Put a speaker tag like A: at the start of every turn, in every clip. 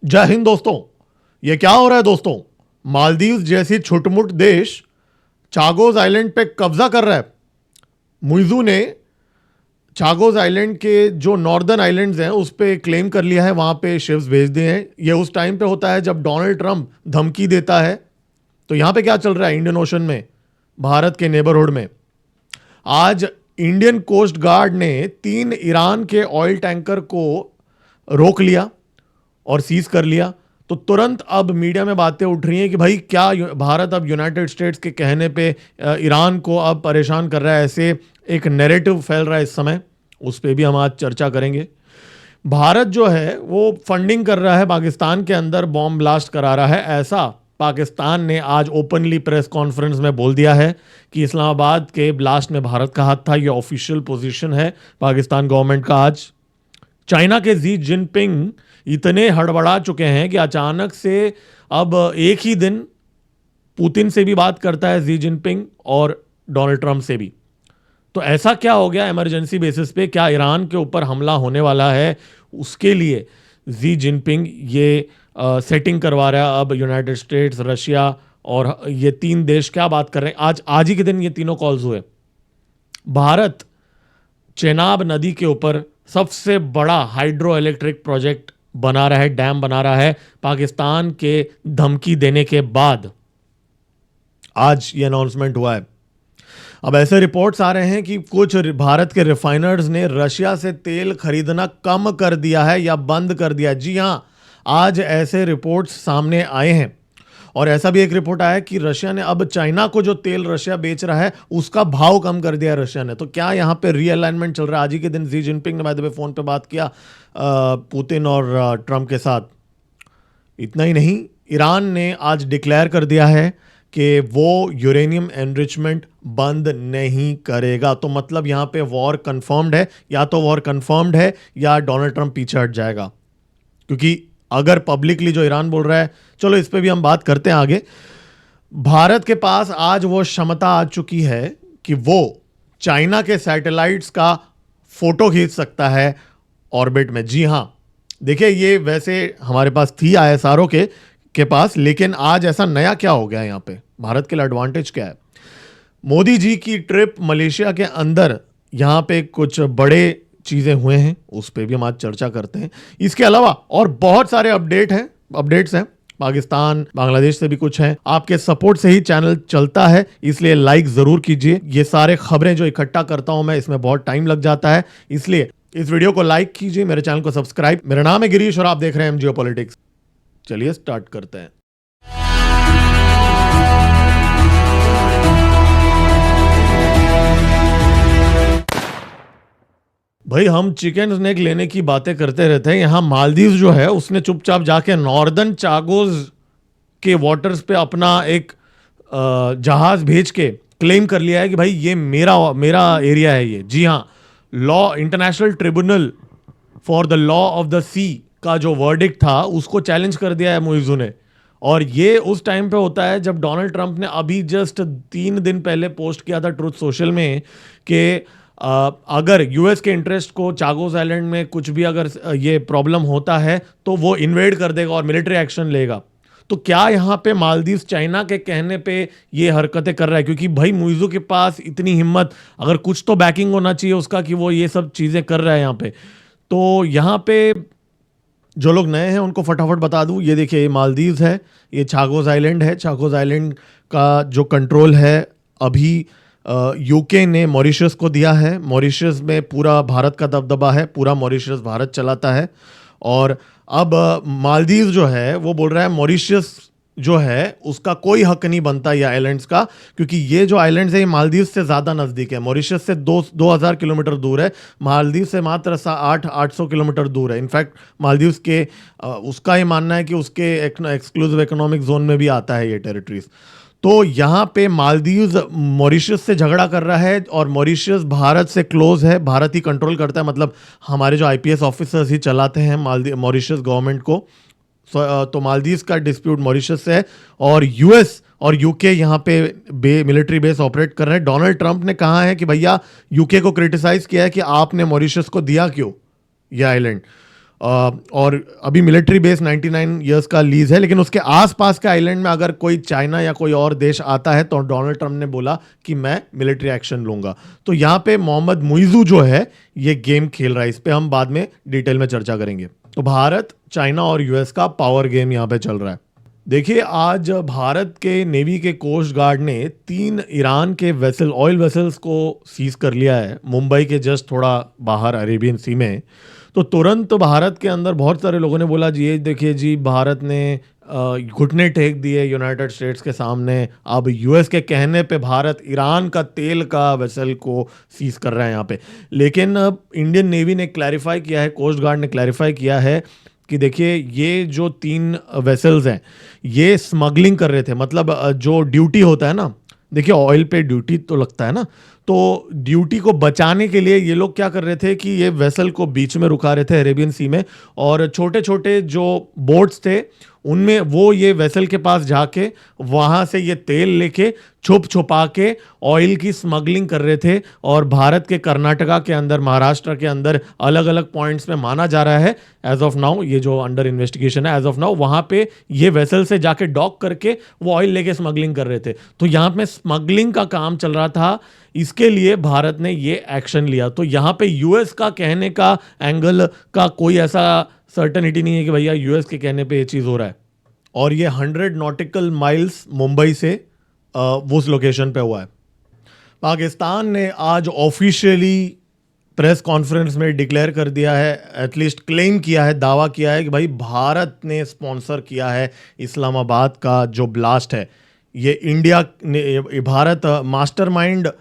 A: जय हिंद दोस्तों। ये क्या हो रहा है दोस्तों? मालदीव जैसी छुटमुट देश चागोस आइलैंड पे कब्जा कर रहा है। मुइज़ू ने चागोस आइलैंड के जो नॉर्दर्न आइलैंड्स हैं उस पे क्लेम कर लिया है, वहां पे शिप्स भेज दिए हैं। ये उस टाइम पे होता है जब डोनाल्ड ट्रंप धमकी देता है। तो यहां पे क्या चल रहा है इंडियन ओशन में, भारत के नेबरहुड में? आज इंडियन कोस्ट गार्ड ने 3 ईरान के ऑयल टैंकर को रोक लिया और सीज कर लिया। तो तुरंत अब मीडिया में बातें उठ रही हैं कि भाई क्या भारत अब यूनाइटेड स्टेट्स के कहने पे ईरान को अब परेशान कर रहा है, ऐसे एक नैरेटिव फैल रहा है इस समय। उस पर भी हम आज चर्चा करेंगे। भारत जो है वो फंडिंग कर रहा है, पाकिस्तान के अंदर बॉम्ब ब्लास्ट करा रहा है, ऐसा पाकिस्तान ने आज ओपनली प्रेस कॉन्फ्रेंस में बोल दिया है कि इस्लामाबाद के ब्लास्ट में भारत का हाथ था। ये ऑफिशियल पोजीशन है पाकिस्तान गवर्नमेंट का। आज चाइना के जी जिनपिंग इतने हड़बड़ा चुके हैं कि अचानक से अब एक ही दिन पुतिन से भी बात करता है जी जिनपिंग और डोनाल्ड ट्रंप से भी। तो ऐसा क्या हो गया इमरजेंसी बेसिस पे? क्या ईरान के ऊपर हमला होने वाला है? उसके लिए जी जिनपिंग ये सेटिंग करवा रहा है। अब यूनाइटेड स्टेट्स, रशिया और ये 3 देश क्या बात कर रहे हैं? आज ही के दिन ये तीनों कॉल्स हुए। भारत चेनाब नदी के ऊपर सबसे बड़ा हाइड्रो इलेक्ट्रिक प्रोजेक्ट बना रहा है, डैम बना रहा है, पाकिस्तान के धमकी देने के बाद आज ये अनाउंसमेंट हुआ है। अब ऐसे रिपोर्ट्स आ रहे हैं कि कुछ भारत के रिफाइनर्स ने रशिया से तेल खरीदना कम कर दिया है या बंद कर दिया है। जी हां, आज ऐसे रिपोर्ट्स सामने आए हैं। और ऐसा भी एक रिपोर्ट आया कि रशिया ने अब चाइना को जो तेल रशिया बेच रहा है उसका भाव कम कर दिया है रशिया ने। तो क्या यहाँ पे रीअलाइनमेंट चल रहा है? आज ही के दिन जी जिनपिंग ने बाय द वे फोन पे बात किया पुतिन और ट्रंप के साथ। इतना ही नहीं, ईरान ने आज डिक्लेयर कर दिया है कि वो यूरेनियम एनरिचमेंट बंद नहीं करेगा। तो मतलब यहाँ पे वॉर कंफर्म्ड है, या तो वॉर कंफर्म्ड है या डोनाल्ड ट्रंप पीछे हट जाएगा। क्योंकि अगर पब्लिकली जो ईरान बोल रहा है, चलो इस पे भी हम बात करते हैं आगे। भारत के पास आज वो क्षमता आ चुकी है कि वो चाइना के सैटेलाइट्स का फोटो खींच सकता है ऑर्बिट में। जी हां, देखिए ये वैसे हमारे पास थी आईएसआरओ के पास, लेकिन आज ऐसा नया क्या हो गया यहाँ पे? भारत के लिए एडवांटेज क्या है? मोदी जी की ट्रिप मलेशिया के अंदर यहाँ पे कुछ बड़े चीजें हुए हैं, उस पर भी हम आज चर्चा करते हैं। इसके अलावा और बहुत सारे अपडेट्स हैं पाकिस्तान, बांग्लादेश से भी कुछ हैं। आपके सपोर्ट से ही चैनल चलता है, इसलिए लाइक जरूर कीजिए। ये सारे खबरें जो इकट्ठा करता हूं मैं, इसमें बहुत टाइम लग जाता है, इसलिए इस वीडियो को लाइक कीजिए, मेरे चैनल को सब्सक्राइब। मेरा नाम है गिरीश और आप देख रहे हैं जियो पॉलिटिक्स। चलिए स्टार्ट करते हैं। भाई हम चिकन स्नैक लेने की बातें करते रहते हैं। यहाँ मालदीव जो है उसने चुपचाप जाके नॉर्दर्न चागोस के वाटर्स पे अपना एक जहाज भेज के क्लेम कर लिया है कि भाई ये मेरा एरिया है ये। जी हाँ, law international tribunal for the law of the sea का जो वर्डिक्ट था उसको चैलेंज कर दिया है मुइज़ू ने। और ये उस टाइम पे होता है जब डोनाल्ड ट्रंप ने अभी जस्ट 3 दिन पहले पोस्ट किया था ट्रुथ सोशल में कि अगर यूएस के इंटरेस्ट को चागोस आइलैंड में कुछ भी अगर ये प्रॉब्लम होता है तो वो इन्वेड कर देगा और मिलिट्री एक्शन लेगा। तो क्या यहाँ पे मालदीव चाइना के कहने पे ये हरकतें कर रहा है? क्योंकि भाई मुइज़ू के पास इतनी हिम्मत, अगर कुछ तो बैकिंग होना चाहिए उसका कि वो ये सब चीज़ें कर रहा है यहाँ पे। तो यहाँ पे जो लोग नए हैं उनको फटाफट बता दूं, ये देखिए ये मालदीव है, ये चागोस आइलैंड है। चागोस आइलैंड का जो कंट्रोल है अभी यूके ने मॉरिशस को दिया है। मॉरिशस में पूरा भारत का दबदबा है, पूरा मॉरिशस भारत चलाता है। और अब मालदीव जो है वो बोल रहा है मॉरिशस जो है उसका कोई हक नहीं बनता ये आइलैंड्स का, क्योंकि ये जो आइलैंड्स है ये मालदीव से ज़्यादा नज़दीक है। मॉरिशस से 2000 किलोमीटर दूर है, मालदीव से मात्र 800 किलोमीटर दूर है। इनफैक्ट मालदीव के उसका ये मानना है कि उसके एक्सक्लूसिव इकोनॉमिक जोन में भी आता है ये टेरिटरीज। तो यहाँ पे मालदीव मॉरिशस से झगड़ा कर रहा है और मॉरिशस भारत से क्लोज है, भारत ही कंट्रोल करता है। मतलब हमारे जो आईपीएस ऑफिसर्स ही चलाते हैं मॉरिशस गवर्नमेंट को। तो मालदीव का डिस्प्यूट मॉरिशस से है और यूएस और यूके यहाँ पे मिलिट्री बेस ऑपरेट कर रहे हैं। डोनाल्ड ट्रंप ने कहा है कि भैया यूके को क्रिटिसाइज किया है कि आपने मॉरिशस को दिया क्यों ये आइलैंड। और अभी मिलिट्री बेस 99 इयर्स का लीज है, लेकिन उसके आसपास के आइलैंड में अगर कोई चाइना या कोई और देश आता है तो डोनाल्ड ट्रंप ने बोला कि मैं मिलिट्री एक्शन लूंगा। तो यहाँ पे मोहम्मद मुइज़ू जो है ये गेम खेल रहा है, इस पे हम बाद में डिटेल में चर्चा करेंगे। तो भारत, चाइना और यूएस का पावर गेम यहाँ पे चल रहा है। देखिए, आज भारत के नेवी के कोस्ट गार्ड ने 3 ईरान के वेसल, ऑयल वेसल्स को सीज कर लिया है मुंबई के जस्ट थोड़ा बाहर अरेबियन सी में। तो तुरंत भारत के अंदर बहुत सारे लोगों ने बोला जी, ये देखिए जी, भारत ने घुटने टेक दिए यूनाइटेड स्टेट्स के सामने। अब यूएस के कहने पे भारत ईरान का तेल का वेसल को सीज कर रहा है यहाँ पे। लेकिन इंडियन नेवी ने क्लैरिफाई किया है, कोस्ट गार्ड ने क्लैरिफाई किया है कि देखिए, ये जो 3 वेसल्स हैं ये स्मगलिंग कर रहे थे। मतलब जो ड्यूटी होता है ना, देखिए ऑयल पे ड्यूटी तो लगता है ना, तो ड्यूटी को बचाने के लिए ये लोग क्या कर रहे थे कि ये वेसल को बीच में रुका रहे थे अरेबियन सी में, और छोटे छोटे जो बोट्स थे उनमें वो ये वेसल के पास जाके वहाँ से ये तेल लेके छुप छुपा के ऑयल की स्मगलिंग कर रहे थे। और भारत के कर्नाटका के अंदर, महाराष्ट्र के अंदर अलग अलग पॉइंट्स में माना जा रहा है एज ऑफ नाउ, ये जो अंडर इन्वेस्टिगेशन है एज ऑफ नाउ, वहाँ पे ये वेसल से जाके डॉक करके वो ऑयल लेके स्मगलिंग कर रहे थे। तो यहाँ पे स्मगलिंग का काम चल रहा था, इसके लिए भारत ने ये एक्शन लिया। तो यहाँ पे यूएस का कहने का एंगल का कोई ऐसा सर्टेनिटी नहीं है कि भैया यूएस के कहने पे ये चीज़ हो रहा है। और ये 100 नॉटिकल माइल्स मुंबई से उस लोकेशन पे हुआ है। पाकिस्तान ने आज ऑफिशियली प्रेस कॉन्फ्रेंस में डिक्लेयर कर दिया है, एटलीस्ट क्लेम किया है, दावा किया है कि भाई भारत ने स्पॉन्सर किया है इस्लामाबाद का जो ब्लास्ट है। ये इंडिया ने, भारत मास्टरमाइंड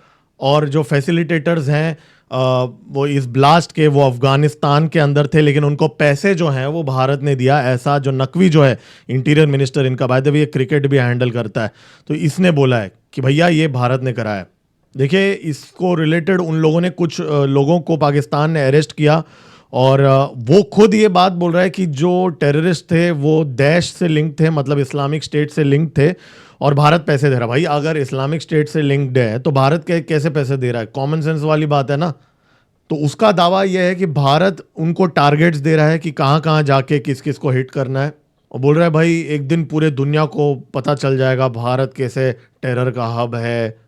A: और जो फैसिलिटेटर्स हैं वो इस ब्लास्ट के, वो अफगानिस्तान के अंदर थे, लेकिन उनको पैसे जो हैं वो भारत ने दिया। ऐसा जो नकवी जो है इंटीरियर मिनिस्टर इनका, बाय द वे ये क्रिकेट भी हैंडल करता है, तो इसने बोला है कि भैया ये भारत ने कराया। देखिए, इसको रिलेटेड उन लोगों ने, कुछ लोगों को पाकिस्तान ने अरेस्ट किया, और वो खुद ये बात बोल रहा है कि जो टेररिस्ट थे वो दैश से लिंक थे, मतलब इस्लामिक स्टेट से लिंक थे, और भारत पैसे दे रहा। भाई अगर इस्लामिक स्टेट से लिंक्ड है तो भारत कैसे पैसे दे रहा है? कॉमन सेंस वाली बात है ना। तो उसका दावा यह है कि भारत उनको टारगेट्स दे रहा है कि कहाँ कहाँ जाके किस किस को हिट करना है, और बोल रहा है भाई एक दिन पूरे दुनिया को पता चल जाएगा भारत कैसे टेरर का हब है।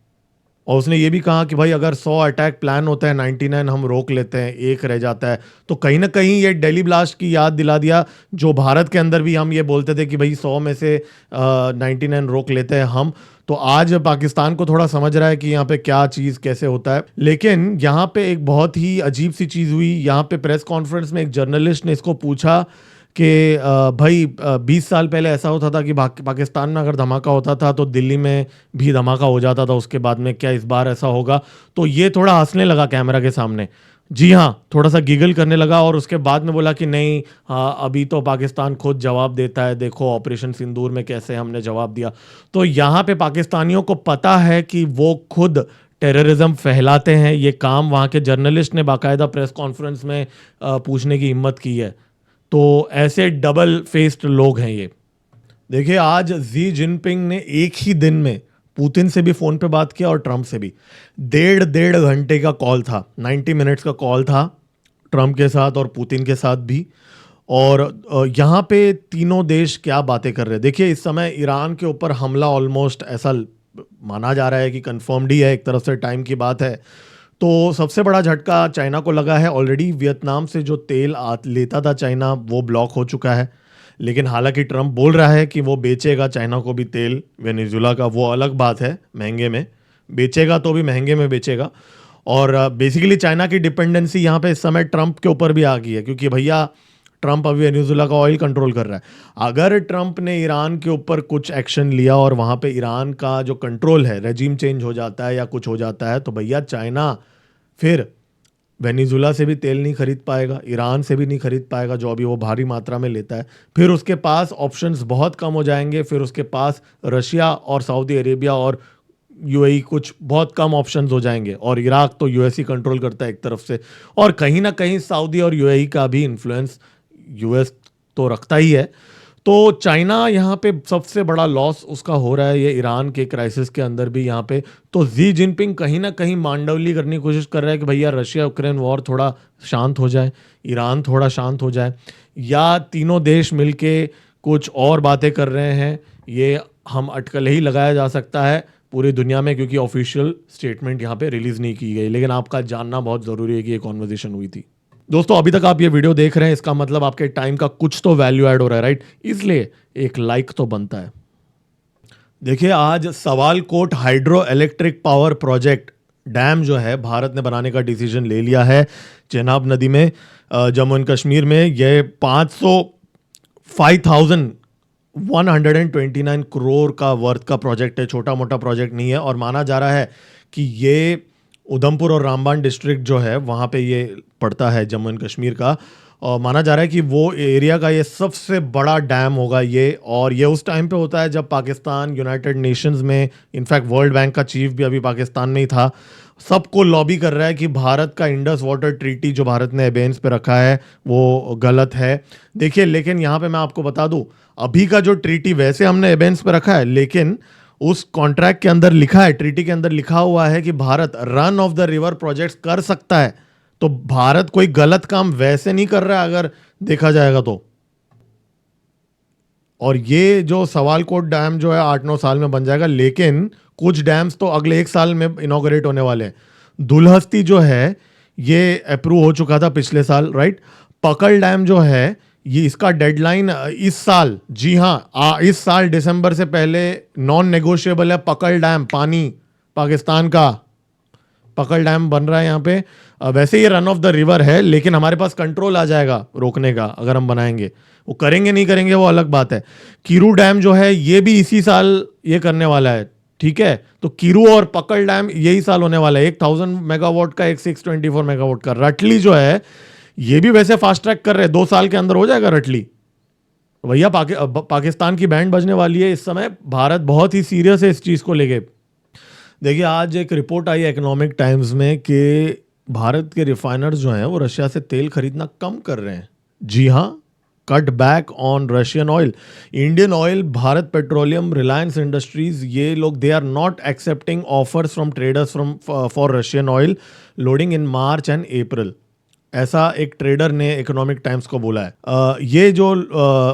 A: और उसने ये भी कहा कि भाई अगर 100 अटैक प्लान होता है, 99 हम रोक लेते हैं, एक रह जाता है। तो कहीं ना कहीं ये दिल्ली ब्लास्ट की याद दिला दिया, जो भारत के अंदर भी हम ये बोलते थे कि भाई 100 में से 99 रोक लेते हैं हम। तो आज पाकिस्तान को थोड़ा समझ रहा है कि यहाँ पे क्या चीज़ कैसे होता है। लेकिन यहाँ पे एक बहुत ही अजीब सी चीज़ हुई। यहाँ पे प्रेस कॉन्फ्रेंस में एक जर्नलिस्ट ने इसको पूछा कि भाई 20 साल पहले ऐसा होता था कि पाकिस्तान में अगर धमाका होता था तो दिल्ली में भी धमाका हो जाता था उसके बाद में, क्या इस बार ऐसा होगा? तो ये थोड़ा हंसने लगा कैमरा के सामने, जी हाँ, थोड़ा सा गिगल करने लगा, और उसके बाद में बोला कि नहीं, हाँ अभी तो पाकिस्तान खुद जवाब देता है, देखो ऑपरेशन सिंदूर में कैसे हमने जवाब दिया। तो यहाँ पे पाकिस्तानियों को पता है कि वो खुद टेररिज्म फैलाते हैं। ये काम वहाँ के जर्नलिस्ट ने बाकायदा प्रेस कॉन्फ्रेंस में पूछने की हिम्मत की है। तो ऐसे डबल फेस्ड लोग हैं ये। देखिए, आज जी जिनपिंग ने एक ही दिन में पुतिन से भी फ़ोन पे बात किया और ट्रंप से भी। डेढ़ घंटे का कॉल था, 90 मिनट्स का कॉल था ट्रंप के साथ और पुतिन के साथ भी। और यहाँ पे तीनों देश क्या बातें कर रहे हैं। देखिए, इस समय ईरान के ऊपर हमला ऑलमोस्ट ऐसा माना जा रहा है कि कंफर्म्ड ही है, एक तरफ से टाइम की बात है। तो सबसे बड़ा झटका चाइना को लगा है। ऑलरेडी वियतनाम से जो तेल लेता था चाइना, वो ब्लॉक हो चुका है। लेकिन हालांकि ट्रंप बोल रहा है कि वो बेचेगा चाइना को भी तेल, वेनेजुला का, वो अलग बात है, महंगे में बेचेगा तो भी महंगे में बेचेगा। और बेसिकली चाइना की डिपेंडेंसी यहाँ पे इस समय ट्रंप के ऊपर भी आ गई है, क्योंकि भैया ट्रंप अभी वेनेजुला का ऑयल कंट्रोल कर रहा है। अगर ट्रंप ने ईरान के ऊपर कुछ एक्शन लिया और वहाँ पे ईरान का जो कंट्रोल है, रेजिम चेंज हो जाता है या कुछ हो जाता है, तो भैया चाइना फिर वेनेजुला से भी तेल नहीं खरीद पाएगा, ईरान से भी नहीं खरीद पाएगा जो अभी वो भारी मात्रा में लेता है। फिर उसके पास ऑप्शंस बहुत कम हो जाएंगे। फिर उसके पास रशिया और सऊदी अरेबिया और यूएई कुछ बहुत कम ऑप्शंस हो जाएंगे। और इराक तो यूएस ही कंट्रोल करता है एक तरफ से, और कहीं ना कहीं सऊदी और यूएई का भी इन्फ्लुएंस यूएस तो रखता ही है। तो चाइना यहाँ पे सबसे बड़ा लॉस उसका हो रहा है, ये ईरान के क्राइसिस के अंदर भी यहाँ पे। तो जी जिनपिंग कहीं ना कहीं मांडवली करने की कोशिश कर रहा है कि भैया रशिया यूक्रेन वॉर थोड़ा शांत हो जाए, ईरान थोड़ा शांत हो जाए, या तीनों देश मिलके कुछ और बातें कर रहे हैं, ये हम अटकल ही लगाया जा सकता है पूरी दुनिया में, क्योंकि ऑफिशियल स्टेटमेंट यहाँ पे रिलीज नहीं की गई। लेकिन आपका जानना बहुत ज़रूरी है कि ये कॉन्वर्जेशन हुई थी। दोस्तों अभी तक आप ये वीडियो देख रहे हैं, इसका मतलब आपके टाइम का कुछ तो वैल्यू ऐड हो रहा है, राइट? इसलिए एक लाइक तो बनता है। देखिए, आज Sawalkot hydro electric power project dam जो है भारत ने बनाने का डिसीजन ले लिया है चेनाब नदी में, जम्मू एंड कश्मीर में। ये 5,129 करोड़ का वर्थ का प्रोजेक्ट है, छोटा मोटा प्रोजेक्ट नहीं है। और माना जा रहा है कि ये उधमपुर और रामबन डिस्ट्रिक्ट जो है वहाँ पे ये पड़ता है, जम्मू एंड कश्मीर का, और माना जा रहा है कि वो एरिया का ये सबसे बड़ा डैम होगा ये। और ये उस टाइम पे होता है जब पाकिस्तान यूनाइटेड नेशंस में, इनफैक्ट वर्ल्ड बैंक का चीफ भी अभी पाकिस्तान में ही था, सबको लॉबी कर रहा है कि भारत का इंडस वाटर ट्रीटी जो भारत ने एबेंस पे रखा है वो गलत है। देखिए, लेकिन यहाँ पे मैं आपको बता दूं, अभी का जो ट्रीटी वैसे हमने एबेंस पे रखा है, लेकिन उस कॉन्ट्रैक्ट के अंदर लिखा है, ट्रीटी के अंदर लिखा हुआ है कि Bharat run of the river projects कर सकता है। तो भारत कोई गलत काम वैसे नहीं कर रहा है अगर देखा जाएगा तो। और ये जो सवालकोट डैम जो है 8-9 साल में बन जाएगा, लेकिन कुछ डैम्स तो अगले 1 साल में इनॉग्रेट होने वाले हैं। दुलहस्ती जो है ये अप्रूव हो चुका था पिछले साल, राइट? पकल डैम जो है ये इसका डेडलाइन इस साल, जी हाँ, इस साल दिसंबर से पहले नॉन नेगोशिएबल है। पकल डैम, पानी पाकिस्तान का पकल डैम बन रहा है यहाँ पे। वैसे ये रन ऑफ द रिवर है, लेकिन हमारे पास कंट्रोल आ जाएगा रोकने का अगर हम बनाएंगे। वो करेंगे नहीं करेंगे वो अलग बात है। कीरू डैम जो है ये भी इसी साल ये करने वाला है, ठीक है? तो कीरू और पकल डैम यही साल होने वाला है। 1000 मेगावाट का, एक 624 मेगावाट का। रटली जो है ये भी वैसे फास्ट ट्रैक कर रहे हैं, 2 साल के अंदर हो जाएगा रटली। भैया पाकिस्तान की बैंड बजने वाली है इस समय। भारत बहुत ही सीरियस है इस चीज को लेके। देखिए, आज एक रिपोर्ट आई इकोनॉमिक टाइम्स में कि भारत के रिफाइनर्स जो हैं वो रशिया से तेल खरीदना कम कर रहे हैं। जी हाँ, cut back on Russian oil. Indian oil, Bharat petroleum, Reliance industries, ये लोग they are not accepting offers from traders for Russian oil loading in March and April. ऐसा एक ट्रेडर ने इकोनॉमिक टाइम्स को बोला है। ये जो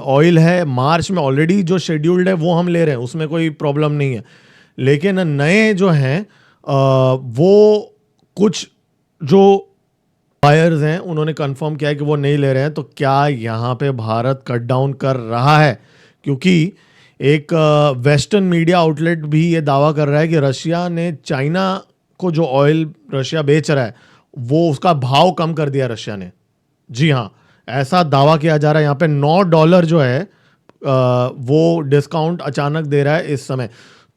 A: ऑयल है मार्च में ऑलरेडी जो शेड्यूल्ड है वो हम ले रहे हैं, उसमें कोई प्रॉब्लम नहीं है। लेकिन नए जो हैं वो कुछ जो बायर्स हैं उन्होंने कंफर्म किया है कि वो नहीं ले रहे हैं। तो क्या यहाँ पे भारत कट डाउन कर रहा है? क्योंकि एक वेस्टर्न मीडिया आउटलेट भी ये दावा कर रहा है कि रशिया ने चाइना को जो ऑयल रशिया बेच रहा है वो उसका भाव कम कर दिया रशिया ने। जी हाँ, ऐसा दावा किया जा रहा है। यहाँ पे $9 जो है वो डिस्काउंट अचानक दे रहा है इस समय।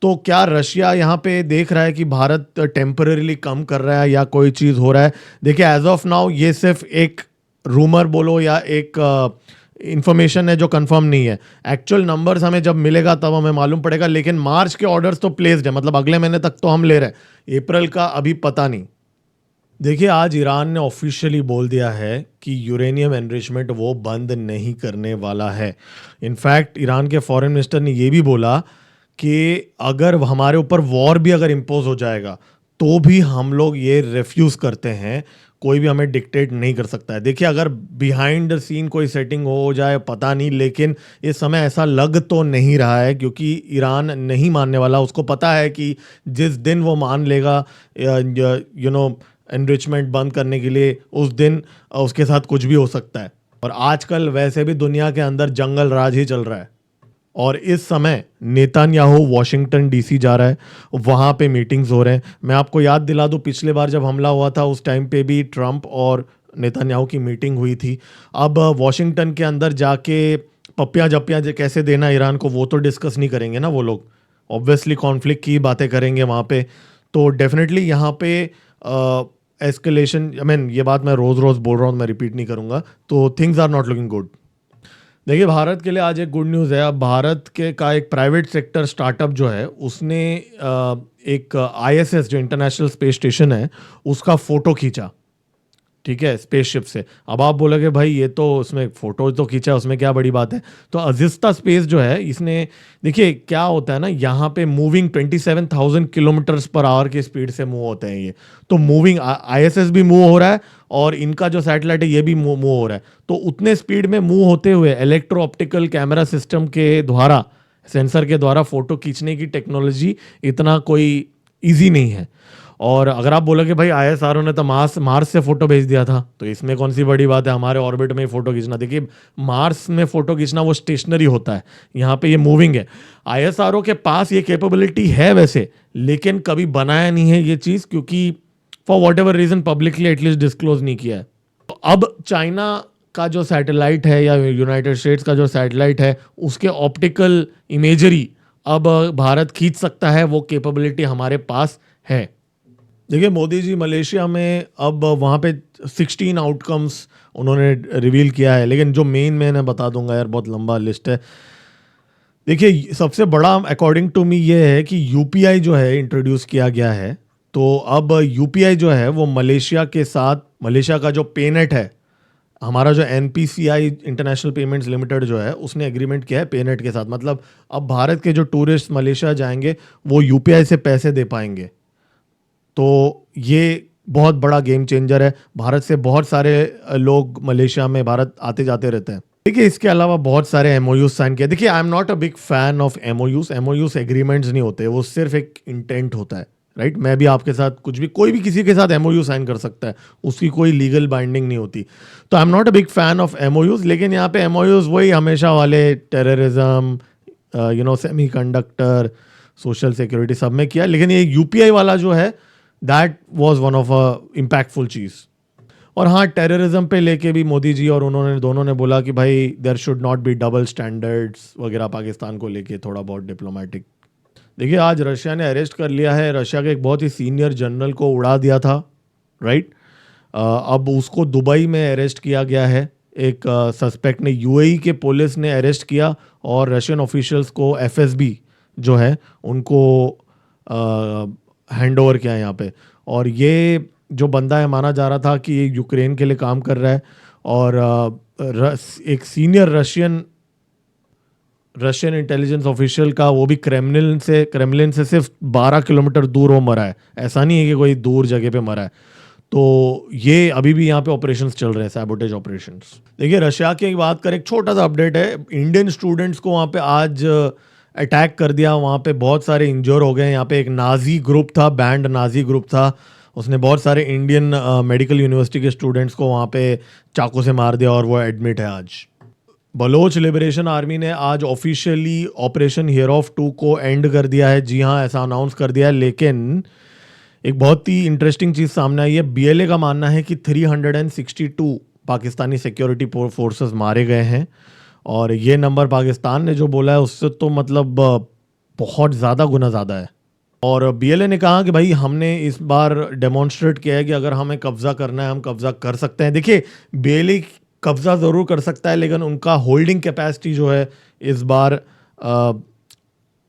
A: तो क्या रशिया यहाँ पे देख रहा है कि भारत टेम्पररीली कम कर रहा है या कोई चीज़ हो रहा है? देखिए, एज ऑफ नाउ ये सिर्फ एक रूमर बोलो या एक इंफॉर्मेशन है जो कंफर्म नहीं है। एक्चुअल नंबर्स हमें जब मिलेगा तब हमें मालूम पड़ेगा। लेकिन मार्च के ऑर्डर्स तो प्लेस्ड है, मतलब अगले महीने तक तो हम ले रहे हैं। अप्रैल का अभी पता नहीं। देखिए, आज ईरान ने ऑफिशियली बोल दिया है कि यूरेनियम एनरिचमेंट वो बंद नहीं करने वाला है। इनफैक्ट ईरान के फॉरेन मिनिस्टर ने ये भी बोला कि अगर हमारे ऊपर वॉर भी अगर इम्पोज हो जाएगा तो भी हम लोग ये रिफ्यूज़ करते हैं, कोई भी हमें डिक्टेट नहीं कर सकता है। देखिए, अगर बिहाइंड द सीन कोई सेटिंग हो जाए पता नहीं, लेकिन इस समय ऐसा लग तो नहीं रहा है, क्योंकि ईरान नहीं मानने वाला। उसको पता है कि जिस दिन वो मान लेगा एनरिचमेंट बंद करने के लिए, उस दिन उसके साथ कुछ भी हो सकता है। और आजकल वैसे भी दुनिया के अंदर जंगल राज ही चल रहा है। और इस समय नेतन्याहू वॉशिंगटन डीसी जा रहा है, वहाँ पे मीटिंग्स हो रहे हैं। मैं आपको याद दिला दूँ, पिछले बार जब हमला हुआ था उस टाइम पे भी ट्रंप और नेतन्याहू की मीटिंग हुई थी। अब वॉशिंगटन के अंदर जाके पप्पियाँ जप्पियाँ कैसे देना ईरान को, वो तो डिस्कस नहीं करेंगे ना वो लोग। ऑब्वियसली कॉन्फ्लिक्ट की बातें करेंगे वहाँ पे। तो डेफिनेटली यहाँ पे एस्केलेशन, ये बात मैं रोज़ रोज़ बोल रहा हूँ, मैं रिपीट नहीं करूँगा। तो things are not looking good. देखिए, भारत के लिए आज एक गुड न्यूज़ है। अब भारत के का एक प्राइवेट सेक्टर स्टार्टअप जो है उसने एक ISS जो इंटरनेशनल स्पेस स्टेशन है उसका फ़ोटो खींचा। ठीक है, स्पेसशिप से। अब आप बोलोगे भाई ये तो उसमें फोटो तो खींचा है, उसमें क्या बड़ी बात है। तो अजिस्ता स्पेस जो है इसने, देखिए क्या होता है ना, यहाँ पे मूविंग 27,000 किलोमीटर्स पर आवर की स्पीड से मूव होते हैं ये। तो मूविंग आईएसएस भी मूव हो रहा है और इनका जो सैटेलाइट है ये भी मूव हो रहा है। तो उतने स्पीड में मूव होते हुए इलेक्ट्रो ऑप्टिकल कैमरा सिस्टम के द्वारा, सेंसर के द्वारा फोटो खींचने की टेक्नोलॉजी इतना कोई ईजी नहीं है। और अगर आप बोलोगे भाई आईएसआरओ ने तो मार्स से फोटो भेज दिया था, तो इसमें कौन सी बड़ी बात है, हमारे ऑर्बिट में ही फोटो खींचना। देखिए मार्स में फोटो खींचना वो स्टेशनरी होता है, यहाँ पे ये मूविंग है। आईएसआरओ के पास ये कैपेबिलिटी है वैसे, लेकिन कभी बनाया नहीं है ये चीज़, क्योंकि for whatever reason publicly at least disclose नहीं किया है। तो अब चाइना का जो सैटेलाइट है या यूनाइटेड स्टेट्स का जो सैटेलाइट है उसके ऑप्टिकल इमेजरी अब भारत खींच सकता है, वो कैपेबिलिटी हमारे पास है। देखिए मोदी जी मलेशिया में अब वहाँ पे 16 आउटकम्स उन्होंने रिवील किया है, लेकिन जो मेन मैं बता दूंगा यार, बहुत लंबा लिस्ट है। देखिए सबसे बड़ा अकॉर्डिंग टू मी ये है कि यूपीआई जो है इंट्रोड्यूस किया गया है। तो अब यूपीआई जो है वो मलेशिया के साथ, मलेशिया का जो पेनेट है, हमारा जो एनपीसीआई इंटरनेशनल पेमेंट्स लिमिटेड जो है उसने एग्रीमेंट किया है पेनेट के साथ। मतलब अब भारत के जो टूरिस्ट मलेशिया जाएंगे वो यूपीआई से पैसे दे पाएंगे। तो ये बहुत बड़ा गेम चेंजर है। भारत से बहुत सारे लोग मलेशिया में भारत आते जाते रहते हैं। देखिए इसके अलावा बहुत सारे एमओयूज साइन किए। देखिए I am not a big fan of MoUs. MoUs agreements नहीं होते, वो सिर्फ एक इंटेंट होता है, राइट। मैं भी आपके साथ कुछ भी, कोई भी किसी के साथ एमओयू साइन कर सकता है, उसकी कोई लीगल बाइंडिंग नहीं होती। तो I am not a big fan of MoUs. लेकिन यहाँ पे एमओयूज वही हमेशा वाले, टेररिज्म, सेमीकंडक्टर, सोशल सिक्योरिटी सब में किया। लेकिन ये यूपीआई वाला जो है that was one of a impactful चीज़। और हाँ, टेररिज्म पे लेके भी मोदी जी और उन्होंने दोनों ने बोला कि भाई there should not be double standards वगैरह, पाकिस्तान को लेके थोड़ा बहुत डिप्लोमेटिक। देखिए आज रशिया ने अरेस्ट कर लिया है, रशिया के एक बहुत ही सीनियर जनरल को उड़ा दिया था, राइट। अब उसको दुबई में अरेस्ट किया गया है। एक सस्पेक्ट ने यूएई के पुलिस ने अरेस्ट किया और रशियन ऑफिशियल्स को एफएसबी जो है उनको हैंड ओवर किया यहाँ पे। और ये जो बंदा है माना जा रहा था कि ये यूक्रेन के लिए काम कर रहा है, और एक सीनियर रशियन इंटेलिजेंस ऑफिशियल का, वो भी क्रेमलिन से सिर्फ 12 किलोमीटर दूर वो मरा है। ऐसा नहीं है कि कोई दूर जगह पे मरा है। तो ये अभी भी यहाँ पे ऑपरेशंस चल रहे हैं, सैबोटेज ऑपरेशंस। देखिए रशिया की बात करें, एक छोटा सा अपडेट है। इंडियन स्टूडेंट्स को वहाँ पे आज अटैक कर दिया, वहाँ पे बहुत सारे इंजर हो गए। यहाँ पे एक नाजी ग्रुप था, बैंड नाजी ग्रुप था, उसने बहुत सारे इंडियन मेडिकल यूनिवर्सिटी के स्टूडेंट्स को वहाँ पे चाकू से मार दिया और वो एडमिट है आज। बलोच लिबरेशन आर्मी ने आज ऑफिशियली ऑपरेशन हियरऑफ 2 को एंड कर दिया है। जी हाँ, ऐसा अनाउंस कर दिया है। लेकिन एक बहुत ही इंटरेस्टिंग चीज़ सामने आई है। बीएलए का मानना है कि 362 पाकिस्तानी सिक्योरिटी फोर्सेस मारे गए हैं, और ये नंबर पाकिस्तान ने जो बोला है उससे तो मतलब बहुत ज़्यादा गुना ज़्यादा है। और बीएलए ने कहा कि भाई हमने इस बार डेमोन्स्ट्रेट किया है कि अगर हमें कब्जा करना है हम कब्जा कर सकते हैं। देखिए बीएलए कब्जा ज़रूर कर सकता है, लेकिन उनका होल्डिंग कैपेसिटी जो है इस बार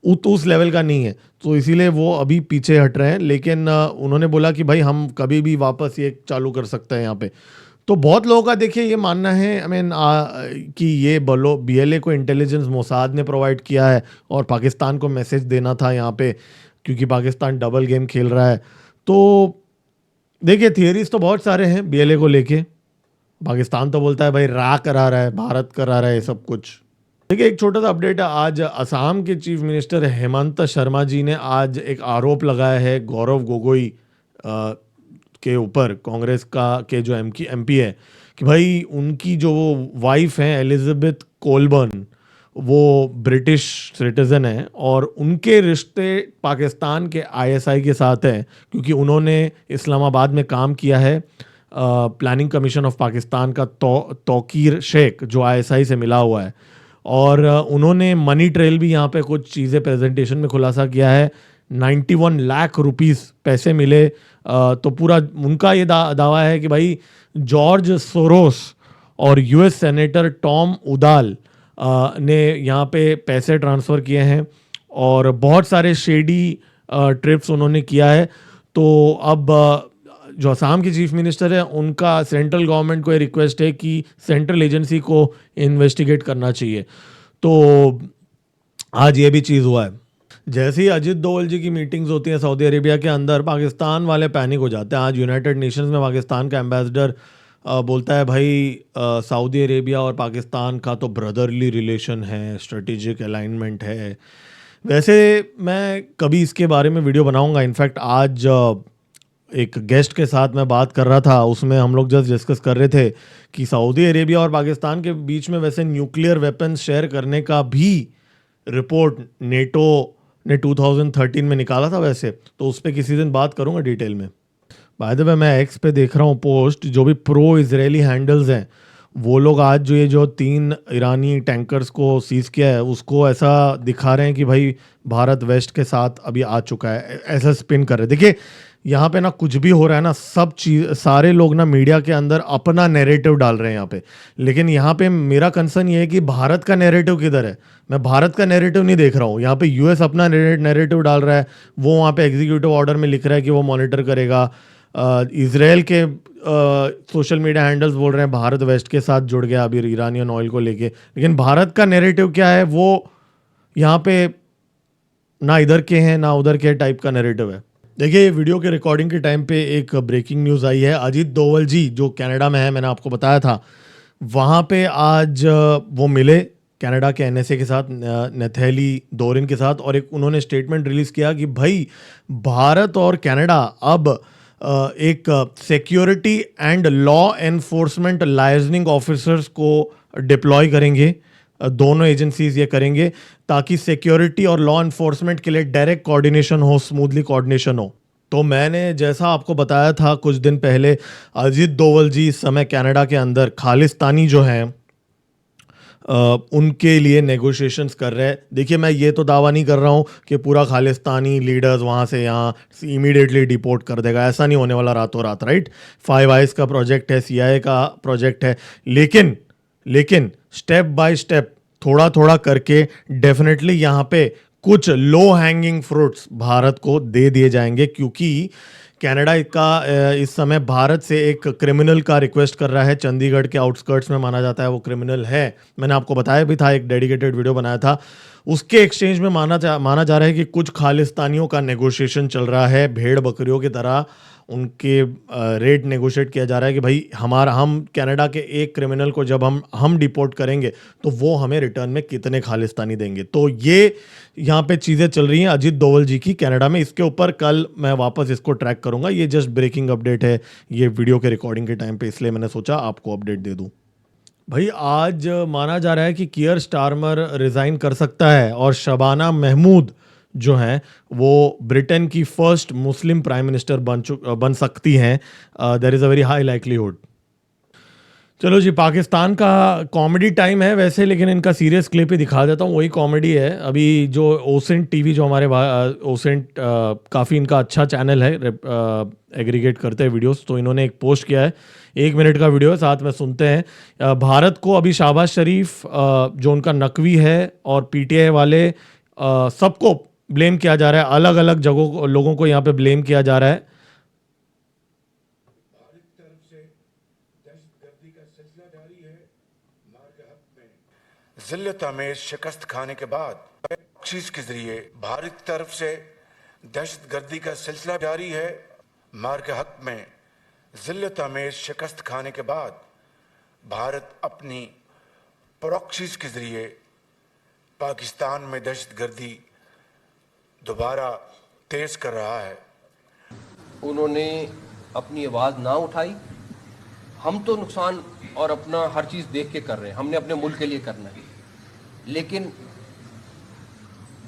A: उस लेवल का नहीं है, तो इसीलिए वो अभी पीछे हट रहे हैं। लेकिन उन्होंने बोला कि भाई हम कभी भी वापस ये चालू कर सकते हैं यहाँ पे। तो बहुत लोगों का देखिए ये मानना है, आई मीन कि ये बीएलए को इंटेलिजेंस मोसाद ने प्रोवाइड किया है और पाकिस्तान को मैसेज देना था यहाँ पे, क्योंकि पाकिस्तान डबल गेम खेल रहा है। तो देखिए थियरीज तो बहुत सारे हैं बीएलए को लेके। पाकिस्तान तो बोलता है भाई रा करा रहा है, भारत करा रहा है, सब कुछ। देखिए एक छोटा सा अपडेट है। आज असम के चीफ मिनिस्टर हेमंत शर्मा जी ने आज एक आरोप लगाया है गौरव गोगोई के ऊपर, कांग्रेस का के जो एमपी है, कि भाई उनकी जो वाइफ हैं एलिजाबेथ कोलबर्न, वो ब्रिटिश सिटीजन है और उनके रिश्ते पाकिस्तान के आईएसआई के साथ हैं, क्योंकि उन्होंने इस्लामाबाद में काम किया है। प्लानिंग कमीशन ऑफ पाकिस्तान का तौकीर शेख जो आईएसआई से मिला हुआ है, और उन्होंने मनी ट्रेल भी यहाँ पे कुछ चीज़ें प्रेजेंटेशन में खुलासा किया है। 91 लाख रुपीस पैसे मिले। तो पूरा उनका ये दावा है कि भाई जॉर्ज सोरोस और यूएस सेनेटर टॉम उदाल ने यहाँ पे पैसे ट्रांसफ़र किए हैं, और बहुत सारे शेडी ट्रिप्स उन्होंने किया है। तो अब जो असम की चीफ मिनिस्टर है उनका सेंट्रल गवर्नमेंट को ये रिक्वेस्ट है कि सेंट्रल एजेंसी को इन्वेस्टिगेट करना चाहिए। तो आज ये भी चीज़ हुआ है। जैसे ही अजीत डोवल जी की मीटिंग्स होती हैं सऊदी अरेबिया के अंदर, पाकिस्तान वाले पैनिक हो जाते हैं। आज यूनाइटेड नेशंस में पाकिस्तान का एम्बेसडर बोलता है भाई सऊदी अरेबिया और पाकिस्तान का तो ब्रदरली रिलेशन है, स्ट्रेटेजिक अलाइनमेंट है। वैसे मैं कभी इसके बारे में वीडियो बनाऊंगा। इनफैक्ट आज एक गेस्ट के साथ मैं बात कर रहा था, उसमें हम लोग जस्ट डिस्कस कर रहे थे कि सऊदी अरेबिया और पाकिस्तान के बीच में वैसे न्यूक्लियर वेपन्स शेयर करने का भी रिपोर्ट नेटो ने 2013 में निकाला था वैसे, तो उस पर किसी दिन बात करूंगा डिटेल में। बाय द वे मैं एक्स पे देख रहा हूँ पोस्ट, जो भी प्रो इजरायली हैंडल्स हैं वो लोग आज जो ये जो 3 ईरानी टैंकर्स को सीज किया है उसको ऐसा दिखा रहे हैं कि भाई भारत वेस्ट के साथ अभी आ चुका है, ऐसा स्पिन कर रहे हैं। देखिए यहाँ पे ना कुछ भी हो रहा है ना, सब चीज सारे लोग ना मीडिया के अंदर अपना नैरेटिव डाल रहे हैं यहाँ पे, लेकिन यहाँ पे मेरा कंसर्न ये है कि भारत का नैरेटिव किधर है। मैं भारत का नैरेटिव नहीं देख रहा हूँ। यहाँ पे यूएस अपना नैरेटिव डाल रहा है, वो वहाँ पे एग्जीक्यूटिव ऑर्डर में लिख रहा है कि वो मॉनिटर करेगा। इजराइल के सोशल मीडिया हैंडल्स बोल रहे हैं भारत वेस्ट के साथ जुड़ गया अभी ईरानियन ऑयल को लेके, लेकिन भारत का नैरेटिव क्या है वो यहाँ पे ना इधर के हैं ना उधर के टाइप का नैरेटिव है। देखिए वीडियो के रिकॉर्डिंग के टाइम पे एक ब्रेकिंग न्यूज़ आई है। अजीत डोवल जी जो कनाडा में है, मैंने आपको बताया था, वहाँ पे आज वो मिले कनाडा के एनएसए के साथ, नथैली डोरिन के साथ, और एक उन्होंने स्टेटमेंट रिलीज़ किया कि भाई भारत और कनाडा अब एक security and law enforcement liaisoning officers को डिप्लॉय करेंगे। दोनों एजेंसीज ये करेंगे ताकि सिक्योरिटी और लॉ एनफोर्समेंट के लिए डायरेक्ट कोऑर्डिनेशन हो, स्मूथली कोऑर्डिनेशन हो। तो मैंने जैसा आपको बताया था कुछ दिन पहले, अजीत डोवल जी इस समय कनाडा के अंदर खालिस्तानी जो हैं उनके लिए नेगोशिएशंस कर रहे हैं। देखिए मैं ये तो दावा नहीं कर रहा हूँ कि पूरा खालिस्तानी लीडर्स वहाँ से यहाँ इमीडिएटली डिपोर्ट कर देगा, ऐसा नहीं होने वाला रातों रात, राइट। 5 आइज का प्रोजेक्ट है, CIA का प्रोजेक्ट है, लेकिन स्टेप बाय स्टेप थोड़ा थोड़ा करके डेफिनेटली यहाँ पे कुछ लो हैंगिंग फ्रूट्स भारत को दे दिए जाएंगे, क्योंकि कनाडा का इस समय भारत से एक क्रिमिनल का रिक्वेस्ट कर रहा है। चंडीगढ़ के आउटस्कर्ट्स में माना जाता है वो क्रिमिनल है, मैंने आपको बताया भी था, एक डेडिकेटेड वीडियो बनाया था। उसके एक्सचेंज में माना जा रहा है कि कुछ खालिस्तानियों का नेगोशिएशन चल रहा है, भेड़ बकरियों की तरह उनके रेट नेगोशिएट किया जा रहा है कि भाई हम कनाडा के एक क्रिमिनल को जब हम डिपोर्ट करेंगे तो वो हमें रिटर्न में कितने खालिस्तानी देंगे। तो ये यहाँ पे चीज़ें चल रही हैं अजीत डोवल जी की कनाडा में। इसके ऊपर कल मैं वापस इसको ट्रैक करूँगा, ये जस्ट ब्रेकिंग अपडेट है ये वीडियो के रिकॉर्डिंग के टाइम पे, इसलिए मैंने सोचा आपको अपडेट दे दूँ। भाई आज माना जा रहा है कि कियर स्टारमर रिज़ाइन कर सकता है और शबाना महमूद जो हैं वो ब्रिटेन की फर्स्ट मुस्लिम प्राइम मिनिस्टर बन सकती हैं। There is a very high likelihood. चलो जी, पाकिस्तान का कॉमेडी टाइम है वैसे, लेकिन इनका सीरियस क्लिप ही दिखा देता हूँ, वही कॉमेडी है। अभी जो ओसेंट टीवी जो हमारे ओसेंट काफ़ी इनका अच्छा चैनल है, एग्रीगेट करते हैं वीडियोस, तो इन्होंने एक पोस्ट किया है, 1 मिनट का वीडियो है, साथ में सुनते हैं। भारत को अभी शहबाज शरीफ जो उनका नकवी है और PTI वाले सबको ब्लेम किया जा रहा है, अलग अलग जगहों लोगों को यहाँ पे ब्लेम किया जा रहा है।
B: जिल्लत में शिकस्त खाने के बाद चीज के जरिए भारत की तरफ से दहशतगर्दी का सिलसिला जारी है। मार के हक में जिल्लत में शिकस्त खाने के बाद भारत अपनी प्रॉक्सीज के जरिए पाकिस्तान में दहशतगर्दी दोबारा तेज कर रहा है।
C: उन्होंने अपनी आवाज़ ना उठाई। हम तो नुकसान और अपना हर चीज़ देख के कर रहे हैं, हमने अपने मुल्क के लिए करना है, लेकिन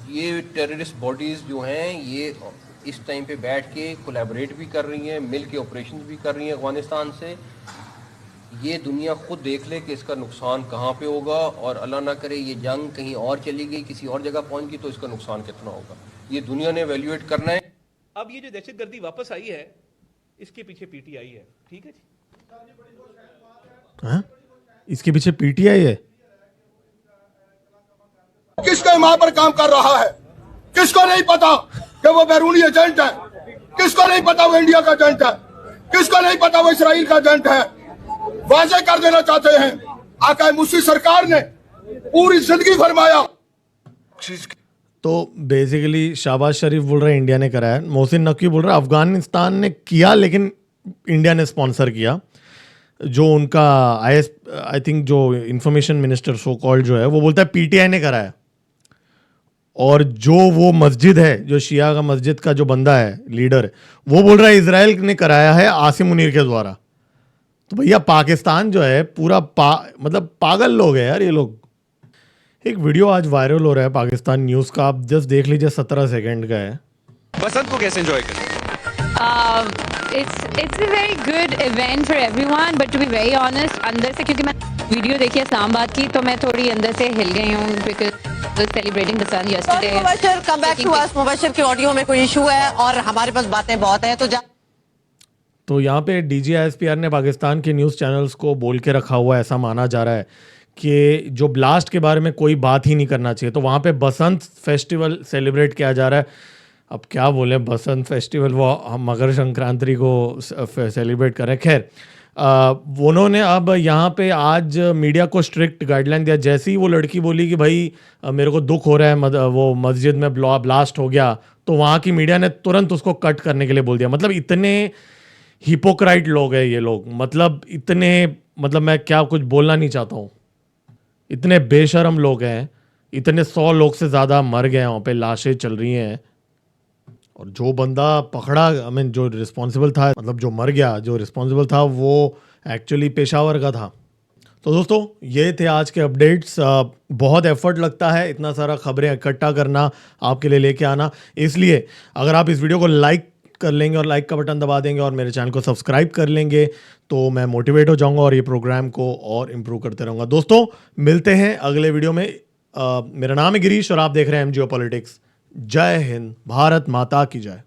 C: ये टेररिस्ट बॉडीज़ जो हैं ये इस टाइम पे बैठ के कोलैबोरेट भी कर रही हैं, मिल के ऑपरेशन भी कर रही हैं अफगानिस्तान से। ये दुनिया खुद देख ले कि इसका नुकसान कहाँ पे होगा, और अल्लाह ना करे ये जंग कहीं और चली गई, किसी और जगह पहुँच गई, तो इसका नुकसान कितना होगा, ये दुनिया ने एवेल्यूएट करना है।
D: अब ये जो दहशतगर्दी वापस आई है इसके पीछे PTI है, ठीक है जी।
A: हाँ? इसके पीछे PTI है।
E: किसके वहां पर काम कर रहा है, किसको नहीं पता कि वो बैरूनी एजेंट है, किसको नहीं पता वो इंडिया का एजेंट है। किसको नहीं पता वो इसराइल का एजेंट है? वाजे कर देना चाहते हैं। आका मुर्सी सरकार ने पूरी जिंदगी फरमाया।
B: चीज
A: तो बेसिकली शाहबाज शरीफ बोल रहे हैं इंडिया ने कराया, मोहसिन नकवी बोल रहा है अफगानिस्तान ने किया लेकिन इंडिया ने स्पॉन्सर किया। जो उनका आई थिंक जो इंफॉर्मेशन मिनिस्टर सो कॉल्ड जो है वो बोलता है पीटीआई ने कराया। और जो वो मस्जिद है, जो शिया का मस्जिद का जो बंदा है लीडर, वो बोल रहा है इजराइल ने कराया है आसिम मुनीर के द्वारा। तो भैया पाकिस्तान जो है पूरा मतलब पागल लोग हैं यार ये लोग। एक वीडियो आज वायरल हो रहा है पाकिस्तान न्यूज़ का, आप जस्ट देख लीजिए, 17 सेकंड का है।
F: बसंत को कैसे एंजॉय करें?
G: It's a very good event for everyone, but to be very honest, अंदर से क्योंकि मैं वीडियो देखी इस्लामाबाद की तो मैं थोड़ी अंदर से हिल गई हूँ because was celebrating the sun yesterday.
H: Mubashar come back to us. Mubashar के ऑडियो में कोई इशू है और हमारे पास बातें बहुत हैं
A: तो यहाँ पे DGISPR ने पाकिस्तान के न्यूज़ चैनल्स को बोल के रखा हुआ है, ऐसा माना जा रहा है कि जो ब्लास्ट के बारे में कोई बात ही नहीं करना चाहिए। तो वहाँ पे बसंत फेस्टिवल सेलिब्रेट किया जा रहा है। अब क्या बोले, बसंत फेस्टिवल वो हम मकर संक्रांति को सेलिब्रेट करें। खैर उन्होंने अब यहाँ पे आज मीडिया को स्ट्रिक्ट गाइडलाइन दिया। जैसे ही वो लड़की बोली कि भाई मेरे को दुख हो रहा है, वो मस्जिद में ब्लास्ट हो गया, तो वहाँ की मीडिया ने तुरंत उसको कट करने के लिए बोल दिया। मतलब इतने हिपोक्राइट लोग हैं ये लोग, मतलब इतने, मतलब मैं क्या कुछ बोलना नहीं चाहता हूँ, इतने बेशरम लोग हैं। इतने 100 लोग से ज़्यादा मर गए, वहाँ पे लाशें चल रही हैं। और जो बंदा पकड़ा, आई मीन जो रिस्पॉन्सिबल था, मतलब जो मर गया, जो रिस्पॉन्सिबल था वो एक्चुअली पेशावर का था। तो दोस्तों ये थे आज के अपडेट्स। बहुत एफर्ट लगता है इतना सारा खबरें इकट्ठा करना, आपके लिए लेके आना। इसलिए अगर आप इस वीडियो को लाइक कर लेंगे और लाइक का बटन दबा देंगे और मेरे चैनल को सब्सक्राइब कर लेंगे तो मैं मोटिवेट हो जाऊंगा और ये प्रोग्राम को और इम्प्रूव करते रहूँगा। दोस्तों मिलते हैं अगले वीडियो में। मेरा नाम है गिरीश और आप देख रहे हैं एम जियो पॉलिटिक्स। जय हिंद, भारत माता की जय।